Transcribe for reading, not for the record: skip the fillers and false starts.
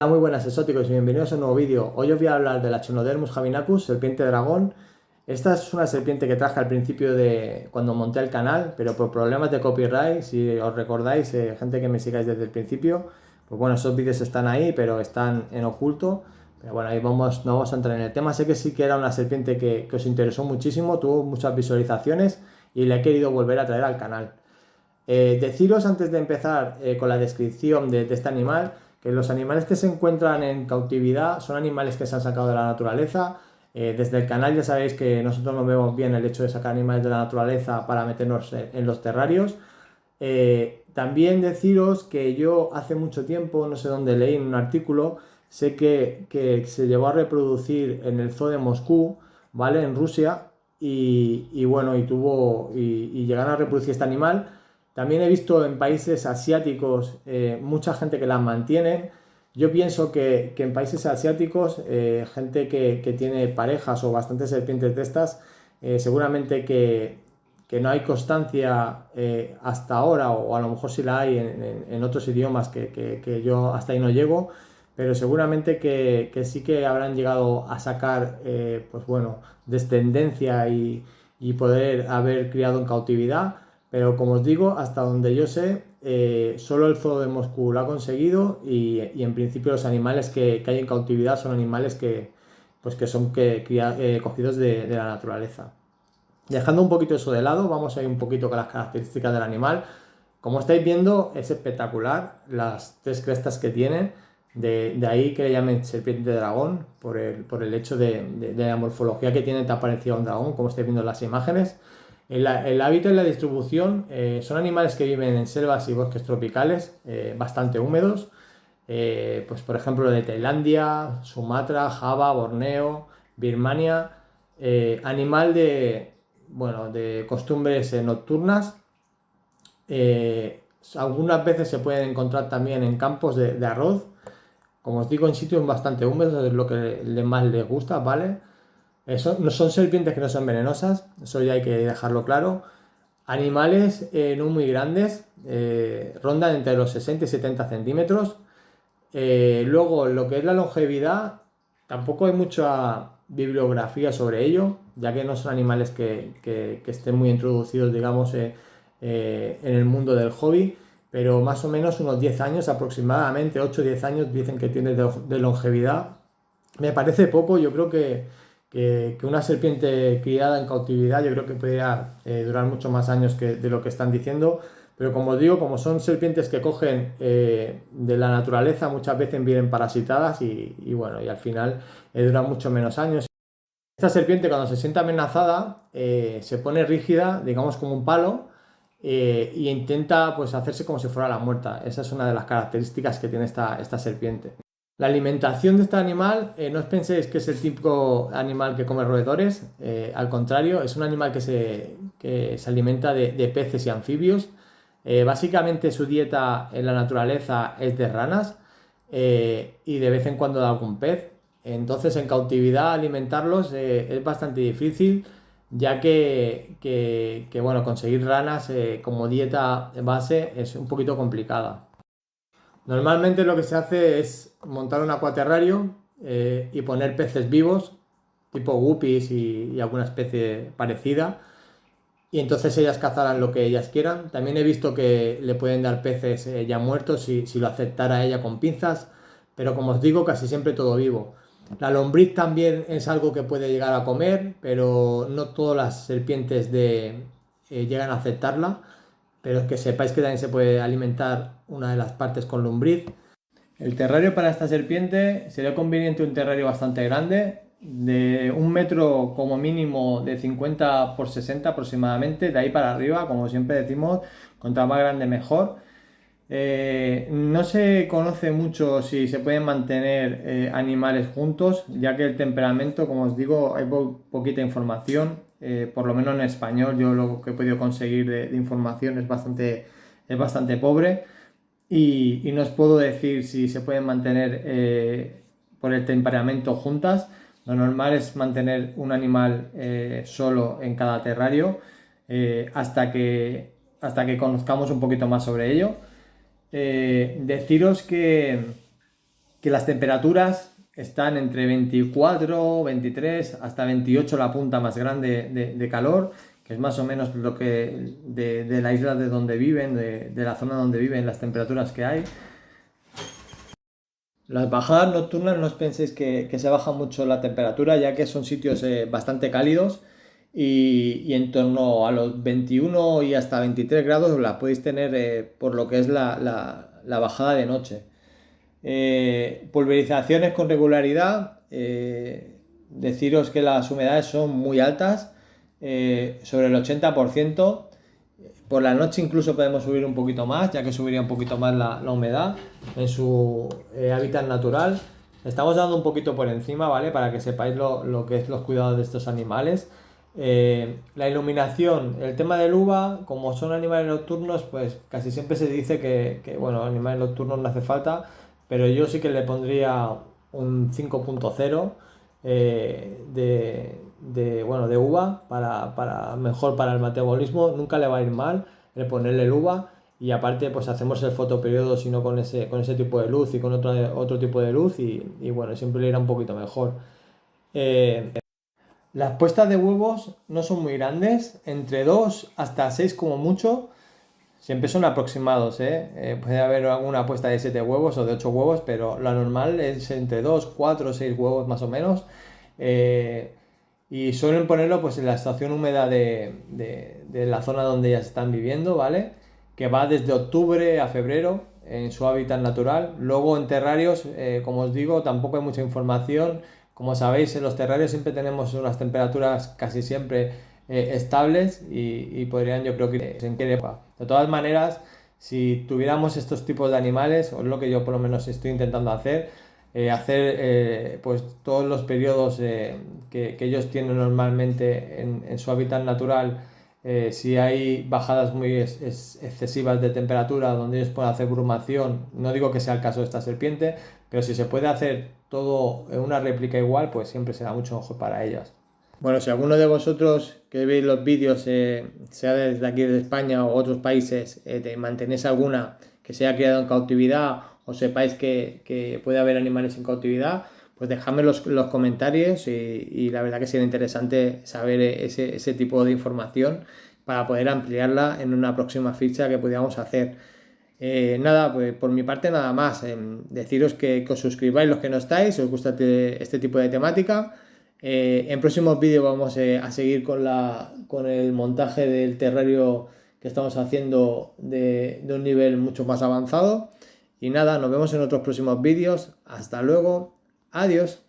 Hola, muy buenas exóticos y bienvenidos a un nuevo vídeo. Hoy os voy a hablar de la Chionodermus javinacus, serpiente dragón. Esta es una serpiente que traje al principio de cuando monté el canal, pero por problemas de copyright, si os recordáis, gente que me sigáis desde el principio, pues bueno, esos vídeos están ahí, pero están en oculto. Pero bueno, ahí no vamos a entrar en el tema. Sé que sí que era una serpiente que os interesó muchísimo, tuvo muchas visualizaciones y la he querido volver a traer al canal. Deciros antes de empezar con la descripción de este animal, que los animales que se encuentran en cautividad son animales que se han sacado de la naturaleza. Desde el canal ya sabéis que nosotros no vemos bien el hecho de sacar animales de la naturaleza para meternos en los terrarios. También deciros que yo hace mucho tiempo, no sé dónde leí en un artículo, sé que se llevó a reproducir en el zoo de Moscú, ¿vale? En Rusia, y bueno, y llegaron a reproducir este animal. También he visto en países asiáticos mucha gente que las mantiene. Yo pienso que en países asiáticos, gente que tiene parejas o bastantes serpientes de estas, seguramente que no hay constancia hasta ahora, o a lo mejor sí la hay en otros idiomas que yo hasta ahí no llego, pero seguramente que sí que habrán llegado a sacar, pues bueno, descendencia y poder haber criado en cautividad. Pero como os digo, hasta donde yo sé, solo el zoo de Moscú lo ha conseguido y en principio los animales que hay en cautividad son animales pues que son cogidos de la naturaleza. Dejando un poquito eso de lado, vamos a ir un poquito con las características del animal. Como estáis viendo, es espectacular las tres crestas que tiene. De ahí que le llamen serpiente de dragón, por el hecho de la morfología que tiene tan parecido a un dragón, como estáis viendo en las imágenes. El hábitat y la distribución son animales que viven en selvas y bosques tropicales bastante húmedos. Pues por ejemplo de Tailandia, Sumatra, Java, Borneo, Birmania. Animal de costumbres nocturnas. Algunas veces se pueden encontrar también en campos de arroz, como os digo, en sitios bastante húmedos, es lo que más les gusta, ¿vale? No son serpientes que no son venenosas, eso ya hay que dejarlo claro. Animales no muy grandes, rondan entre los 60 y 70 centímetros. Luego, lo que es la longevidad, tampoco hay mucha bibliografía sobre ello, ya que no son animales que estén muy introducidos, digamos, en el mundo del hobby, pero más o menos unos 10 años aproximadamente, 8 o 10 años dicen que tiene de longevidad. Me parece poco, yo creo que una serpiente criada en cautividad, yo creo que podría durar mucho más años de lo que están diciendo. Pero como os digo, como son serpientes que cogen de la naturaleza, muchas veces vienen parasitadas y bueno, y al final duran mucho menos años. Esta serpiente cuando se siente amenazada se pone rígida, digamos como un palo, e intenta pues hacerse como si fuera la muerta. Esa es una de las características que tiene esta serpiente. La alimentación de este animal, no os penséis que es el típico animal que come roedores, al contrario, es un animal que se alimenta de peces y anfibios. Básicamente su dieta en la naturaleza es de ranas y de vez en cuando de algún pez. Entonces en cautividad alimentarlos es bastante difícil, ya bueno, conseguir ranas como dieta base es un poquito complicada. Normalmente lo que se hace es montar un acuaterrario y poner peces vivos, tipo guppies y alguna especie parecida, y entonces ellas cazarán lo que ellas quieran. También he visto que le pueden dar peces ya muertos si lo aceptara ella con pinzas, pero como os digo, casi siempre todo vivo. La lombriz también es algo que puede llegar a comer, pero no todas las serpientes llegan a aceptarla. Pero que sepáis que también se puede alimentar una de las partes con lombriz. El terrario para esta serpiente sería conveniente un terrario bastante grande, de 1 metro como mínimo de 50 por 60 aproximadamente, de ahí para arriba, como siempre decimos, contra más grande mejor. No se conoce mucho si se pueden mantener animales juntos, ya que el temperamento, como os digo, hay poquita información, por lo menos en español, yo lo que he podido conseguir de información es bastante pobre. Y no os puedo decir si se pueden mantener por el temperamento juntas. Lo normal es mantener un animal solo en cada terrario hasta que conozcamos un poquito más sobre ello. Deciros que las temperaturas están entre 24, 23 hasta 28 la punta más grande de calor, que es más o menos lo que de la isla de donde viven, de la zona donde viven, las temperaturas que hay. Las bajadas nocturnas no os penséis que se baja mucho la temperatura, ya que son sitios bastante cálidos y en torno a los 21 y hasta 23 grados la podéis tener por lo que es la bajada de noche. Pulverizaciones con regularidad. Deciros que las humedades son muy altas, sobre el 80%. Por la noche incluso podemos subir un poquito más, ya que subiría un poquito más la humedad en su hábitat natural. Estamos dando un poquito por encima, ¿vale? Para que sepáis lo que es los cuidados de estos animales. La iluminación, el tema del uva, como son animales nocturnos, pues casi siempre se dice bueno, animales nocturnos no hace falta, pero yo sí que le pondría un 5.0 de uva mejor para el metabolismo. Nunca le va a ir mal el ponerle el uva, y aparte pues hacemos el fotoperiodo sino con ese tipo de luz y con otro tipo de luz y bueno, siempre le irá un poquito mejor. Las puestas de huevos no son muy grandes, entre 2 hasta 6 como mucho. Siempre son aproximados, ¿eh? Puede haber alguna puesta de 7 huevos o de 8 huevos, pero lo normal es entre 2, 4, 6 huevos más o menos. Y suelen ponerlo pues en la estación húmeda de la zona donde ellas están viviendo, ¿vale? Que va desde octubre a febrero en su hábitat natural. Luego en terrarios, como os digo, tampoco hay mucha información. Como sabéis, en los terrarios siempre tenemos unas temperaturas casi siempre estables y podrían, yo creo que en qué época. De todas maneras, si tuviéramos estos tipos de animales, o es lo que yo por lo menos estoy intentando hacer pues todos los periodos que ellos tienen normalmente en su hábitat natural, si hay bajadas muy excesivas de temperatura donde ellos pueden hacer brumación, no digo que sea el caso de esta serpiente, pero si se puede hacer todo en una réplica igual, pues siempre será mucho mejor para ellas. Bueno, si alguno de vosotros que veis los vídeos, sea desde aquí de España o otros países, mantenéis alguna que se haya criado en cautividad o sepáis que puede haber animales en cautividad, pues dejadme los comentarios y la verdad que sería interesante saber ese tipo de información para poder ampliarla en una próxima ficha que podamos hacer. Nada, pues por mi parte nada más. Deciros que os suscribáis los que no estáis, si os gusta este tipo de temática. En próximos vídeos vamos a seguir con el montaje del terrario que estamos haciendo de un nivel mucho más avanzado. Y nada, nos vemos en otros próximos vídeos. Hasta luego. Adiós.